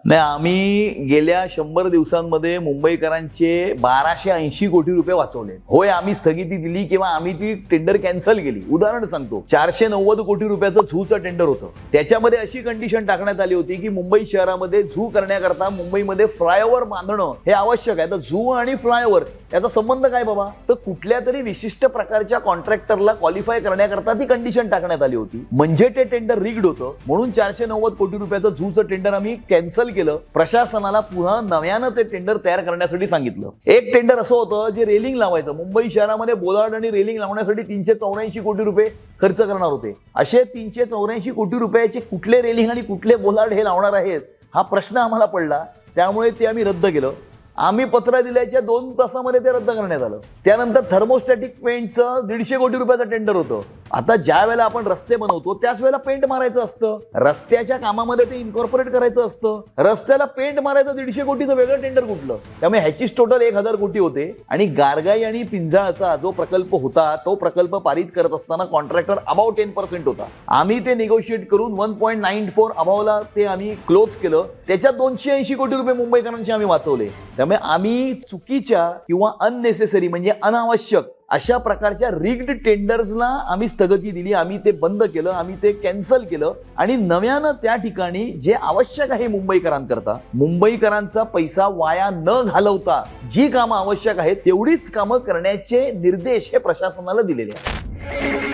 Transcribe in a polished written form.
नाही, आम्ही गेल्या 100 दिवसांमध्ये मुंबईकरांचे 1280 कोटी रुपये वाचवले. होय, आम्ही स्थगिती दिली किंवा आम्ही ती टेंडर कॅन्सल केली. उदाहरण सांगतो, 490 कोटी रुपयाचं झूचं टेंडर होतं. त्याच्यामध्ये अशी कंडिशन टाकण्यात आली होती की मुंबई शहरामध्ये झू करण्याकरता मुंबईमध्ये फ्लायओव्हर बांधणं हे आवश्यक आहे. तर झू आणि फ्लायओव्हर याचा संबंध काय बाबा? तर कुठल्या तरी विशिष्ट प्रकारच्या कॉन्ट्रॅक्टरला क्वालिफाय करण्याकरता ती कंडिशन टाकण्यात आली होती. म्हणजे ते टेंडर रिग्ड होतं. म्हणून 490 कोटी रुपयाचं झूचं टेंडर आम्ही कॅन्सल केलं. प्रशासनाला पुन्हा नव्यानं ते टेंडर तयार करण्यासाठी सांगितलं. एक टेंडर असं होतं जे रेलिंग लावायचं. मुंबई शहरामध्ये बोलार्ड आणि रेलिंग लावण्यासाठी 384 कोटी रुपये खर्च करणार होते. असे 384 कोटी रुपयाचे कुठले रेलिंग आणि कुठले बोलार्ड हे लावणार आहेत हा प्रश्न आम्हाला पडला. त्यामुळे ते आम्ही रद्द केलं. आम्ही पत्र दिल्याच्या 2 तासामध्ये ते रद्द करण्यात आलं. त्यानंतर थर्मोस्टॅटिक पेंटचं 150 कोटी रुपयाचं टेंडर होतं. आता ज्या वेळेला आपण रस्ते बनवतो त्याच वेळेला पेंट मारायचं असतं. रस्त्याच्या कामामध्ये ते इन्कॉर्पोरेट करायचं असतं. रस्त्याला पेंट मारायचं 150 कोटीचं वेगळं टेंडर कुठलं? त्यामुळे ह्याचीच टोटल 1000 कोटी होते. आणि गारगाई आणि पिंजाळचा जो प्रकल्प होता तो प्रकल्प पारित करत असताना कॉन्ट्रॅक्टर अबाव 10% होता. आम्ही ते निगोशिएट करून 1.94 अबावला ते आम्ही क्लोज केलं. त्याच्यात 280 कोटी रुपये मुंबईकरांचे आम्ही वाचवले. त्यामुळे आम्ही चुकीच्या किंवा अननेसेसरी म्हणजे अनावश्यक अशा प्रकारच्या रिग्ड टेंडर्सला आम्ही स्थगिती दिली. आम्ही ते बंद केलं, आम्ही ते कॅन्सल केलं आणि नव्यानं त्या ठिकाणी जे आवश्यक आहे मुंबईकरांकरता, मुंबईकरांचा पैसा वाया न घालवता जी कामं आवश्यक आहेत तेवढीच कामं करण्याचे निर्देश हे प्रशासनाला दिलेले आहेत.